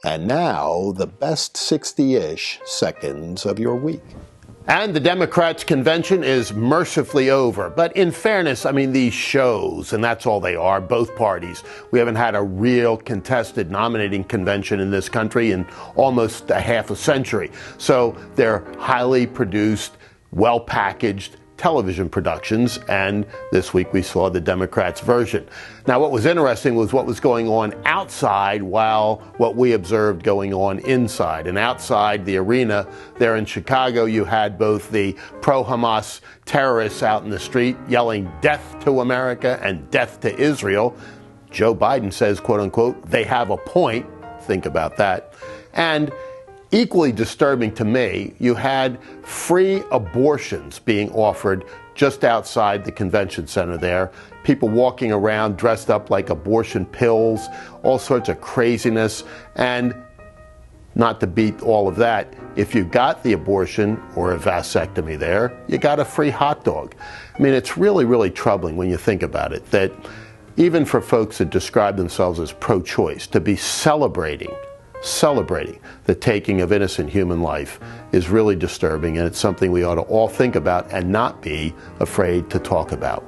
And now, the best 60-ish seconds of your week. And the Democrats' convention is mercifully over. But in fairness, these shows, and that's all they are, both parties. We haven't had a real contested nominating convention in this country in almost a half a century. So they're highly produced, well-packaged television productions, and this week we saw the Democrats' version. Now, what was interesting was what was going on outside while what we observed going on inside. And outside the arena there in Chicago, you had both the pro-Hamas terrorists out in the street yelling death to America and death to Israel. Joe Biden says, quote unquote, they have a point. Think about that. And equally disturbing to me, you had free abortions being offered just outside the convention center there. People walking around dressed up like abortion pills, all sorts of craziness. And not to beat all of that, if you got the abortion or a vasectomy there, you got a free hot dog. It's really, really troubling when you think about it, that even for folks that describe themselves as pro-choice, to be celebrating the taking of innocent human life is really disturbing, and it's something we ought to all think about and not be afraid to talk about.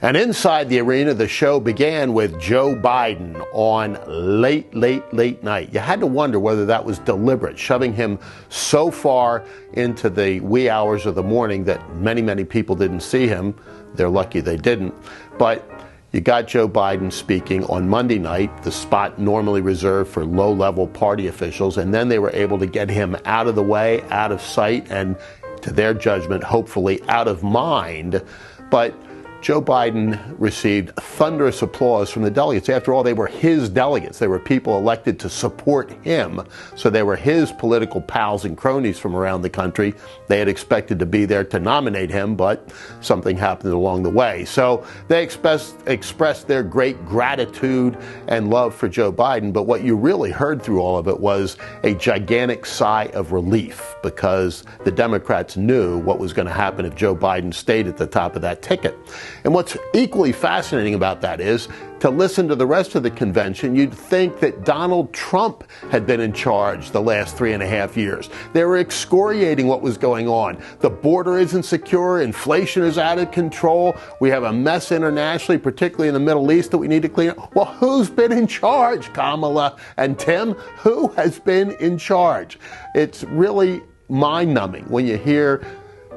And inside the arena, the show began with Joe Biden on late night. You had to wonder whether that was deliberate, shoving him so far into the wee hours of the morning that many people didn't see him. They're lucky they didn't. But you got Joe Biden speaking on Monday night, the spot normally reserved for low-level party officials, and then they were able to get him out of the way, out of sight, and to their judgment, hopefully out of mind. But Joe Biden received thunderous applause from the delegates. After all, they were his delegates. They were people elected to support him. So they were his political pals and cronies from around the country. They had expected to be there to nominate him, but something happened along the way. So they expressed their great gratitude and love for Joe Biden. But what you really heard through all of it was a gigantic sigh of relief, because the Democrats knew what was going to happen if Joe Biden stayed at the top of that ticket. And what's equally fascinating about that is, to listen to the rest of the convention, you'd think that Donald Trump had been in charge the last 3.5 years. They were excoriating what was going on. The border isn't secure. Inflation is out of control. We have a mess internationally, particularly in the Middle East, that we need to clean up. Well, who's been in charge, Kamala and Tim? Who has been in charge? It's really mind-numbing when you hear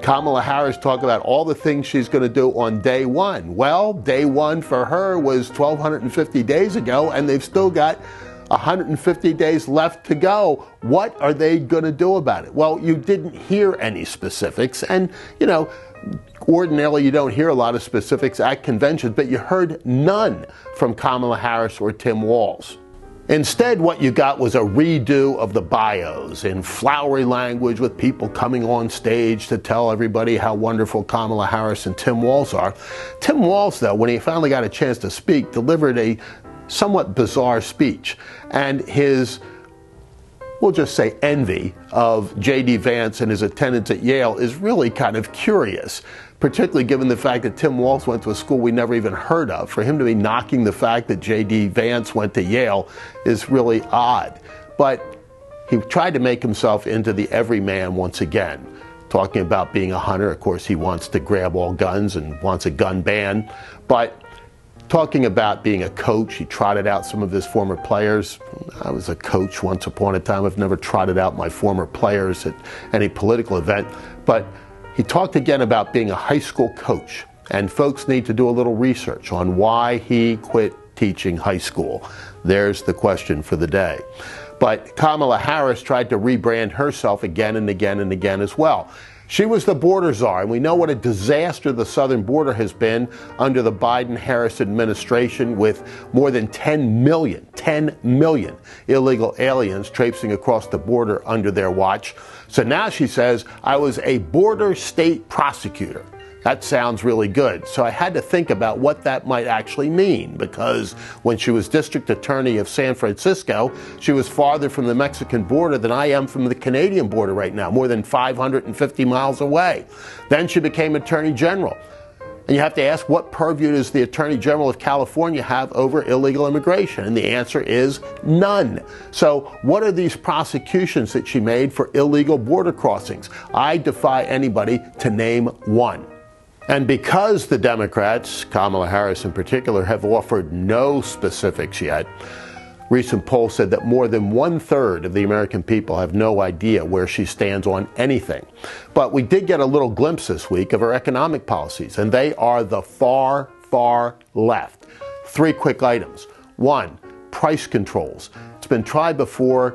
Kamala Harris talk about all the things she's going to do on day one. Well, day one for her was 1,250 days ago, and they've still got 150 days left to go. What are they going to do about it? Well, you didn't hear any specifics, and, ordinarily you don't hear a lot of specifics at conventions, but you heard none from Kamala Harris or Tim Walz. Instead, what you got was a redo of the bios in flowery language, with people coming on stage to tell everybody how wonderful Kamala Harris and Tim Walz are. Tim Walz, though, when he finally got a chance to speak, delivered a somewhat bizarre speech. And his, we'll just say, envy of J.D. Vance and his attendance at Yale is really kind of curious, particularly given the fact that Tim Walz went to a school we never even heard of. For him to be knocking the fact that J.D. Vance went to Yale is really odd. But he tried to make himself into the everyman once again, talking about being a hunter. Of course, he wants to grab all guns and wants a gun ban. But talking about being a coach, he trotted out some of his former players. I was a coach once upon a time. I've never trotted out my former players at any political event. But he talked again about being a high school coach, and folks need to do a little research on why he quit teaching high school. There's the question for the day. But Kamala Harris tried to rebrand herself again and again and again as well. She was the border czar, and we know what a disaster the southern border has been under the Biden-Harris administration, with more than 10 million illegal aliens traipsing across the border under their watch. So now she says, I was a border state prosecutor. That sounds really good. So I had to think about what that might actually mean, because when she was district attorney of San Francisco, she was farther from the Mexican border than I am from the Canadian border right now, more than 550 miles away. Then she became attorney general. And you have to ask, what purview does the Attorney General of California have over illegal immigration? And the answer is none. So what are these prosecutions that she made for illegal border crossings? I defy anybody to name one. And because the Democrats, Kamala Harris in particular, have offered no specifics yet, recent poll said that more than 1/3 of the American people have no idea where she stands on anything. But we did get a little glimpse this week of her economic policies, and they are the far, far left. 3 quick items. 1, price controls. It's been tried before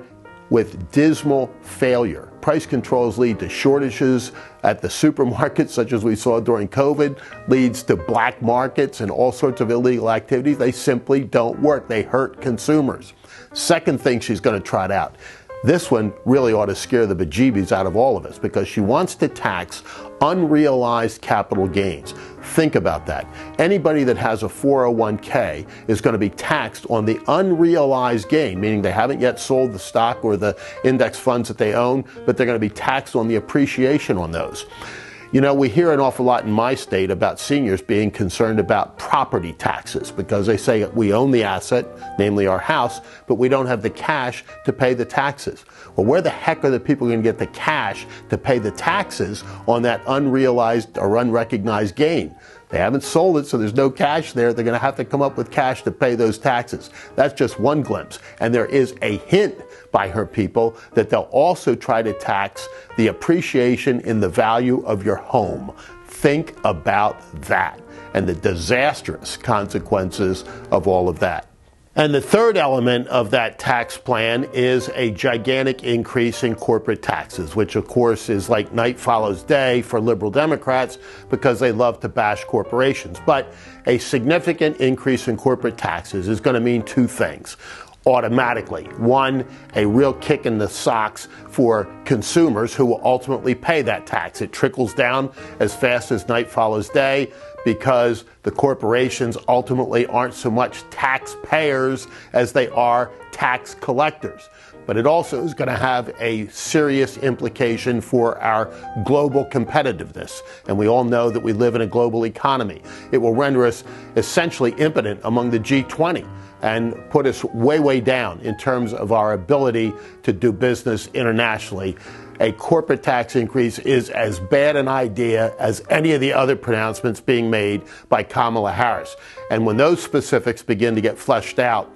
with dismal failure. Price controls lead to shortages at the supermarkets, such as we saw during COVID, leads to black markets and all sorts of illegal activities. They simply don't work. They hurt consumers. Second thing she's going to trot out. This one really ought to scare the bejeebies out of all of us, because she wants to tax unrealized capital gains. Think about that. Anybody that has a 401k is going to be taxed on the unrealized gain, meaning they haven't yet sold the stock or the index funds that they own, but they're going to be taxed on the appreciation on those. You know, we hear an awful lot in my state about seniors being concerned about property taxes because they say we own the asset, namely our house, but we don't have the cash to pay the taxes. Well, where the heck are the people going to get the cash to pay the taxes on that unrealized or unrecognized gain? They haven't sold it, so there's no cash there. They're going to have to come up with cash to pay those taxes. That's just one glimpse. And there is a hint by her people that they'll also try to tax the appreciation in the value of your home. Think about that and the disastrous consequences of all of that. And the third element of that tax plan is a gigantic increase in corporate taxes, which of course is like night follows day for liberal Democrats because they love to bash corporations. But a significant increase in corporate taxes is going to mean 2 things. Automatically. 1, a real kick in the socks for consumers who will ultimately pay that tax. It trickles down as fast as night follows day because the corporations ultimately aren't so much taxpayers as they are tax collectors. But it also is going to have a serious implication for our global competitiveness. And we all know that we live in a global economy. It will render us essentially impotent among the G20 and put us way, way down in terms of our ability to do business internationally. A corporate tax increase is as bad an idea as any of the other pronouncements being made by Kamala Harris. And when those specifics begin to get fleshed out,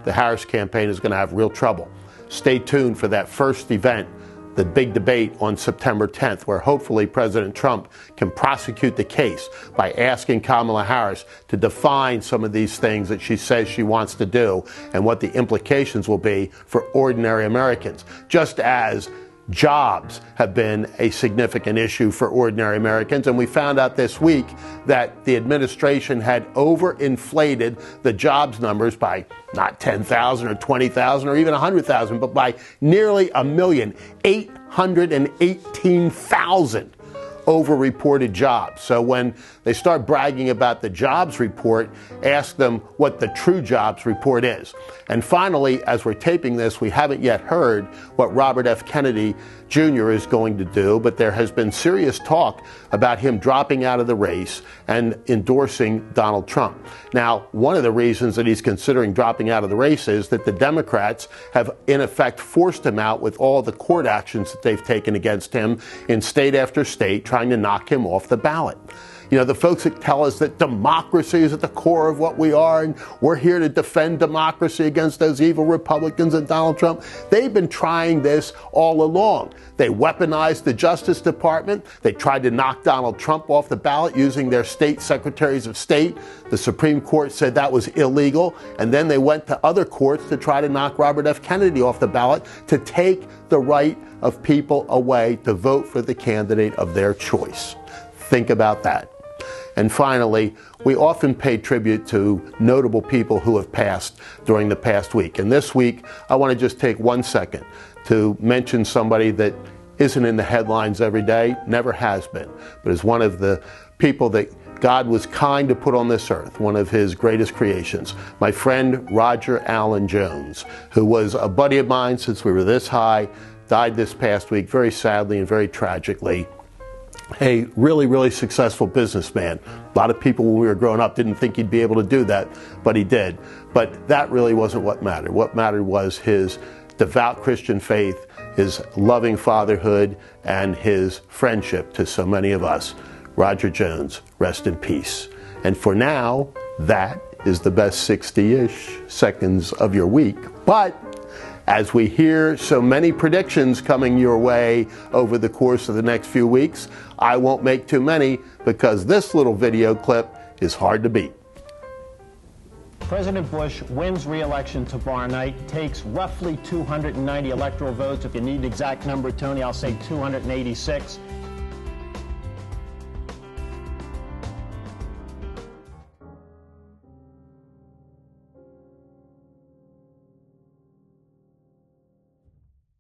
the Harris campaign is going to have real trouble. Stay tuned for that first event, the big debate on September 10th, where hopefully President Trump can prosecute the case by asking Kamala Harris to define some of these things that she says she wants to do and what the implications will be for ordinary Americans. Just as jobs have been a significant issue for ordinary Americans, and we found out this week that the administration had overinflated the jobs numbers by not 10,000 or 20,000 or even 100,000, but by nearly 1,818,000 over-reported jobs. So when they start bragging about the jobs report, ask them what the true jobs report is. And finally, as we're taping this, we haven't yet heard what Robert F. Kennedy Jr. is going to do, but there has been serious talk about him dropping out of the race and endorsing Donald Trump. Now, one of the reasons that he's considering dropping out of the race is that the Democrats have, in effect, forced him out with all the court actions that they've taken against him in state after state, trying to knock him off the ballot. You know, the folks that tell us that democracy is at the core of what we are and we're here to defend democracy against those evil Republicans and Donald Trump, they've been trying this all along. They weaponized the Justice Department. They tried to knock Donald Trump off the ballot using their state secretaries of state. The Supreme Court said that was illegal. And then they went to other courts to try to knock Robert F. Kennedy off the ballot to take the right of people away to vote for the candidate of their choice. Think about that. And finally, we often pay tribute to notable people who have passed during the past week. And this week, I want to just take 1 second to mention somebody that isn't in the headlines every day, never has been, but is one of the people that God was kind to put on this earth, one of his greatest creations. My friend Roger Allen Jones, who was a buddy of mine since we were this high, died this past week very sadly and very tragically. a really, really successful businessman. A lot of people when we were growing up didn't think he'd be able to do that, but he did. But that really wasn't what mattered. What mattered was his devout Christian faith, his loving fatherhood, and his friendship to so many of us. Roger Jones, rest in peace. And for now, that is the best 60-ish seconds of your week. But as we hear so many predictions coming your way over the course of the next few weeks, I won't make too many because this little video clip is hard to beat. President Bush wins re-election tomorrow night, takes roughly 290 electoral votes. If you need the exact number, Tony, I'll say 286.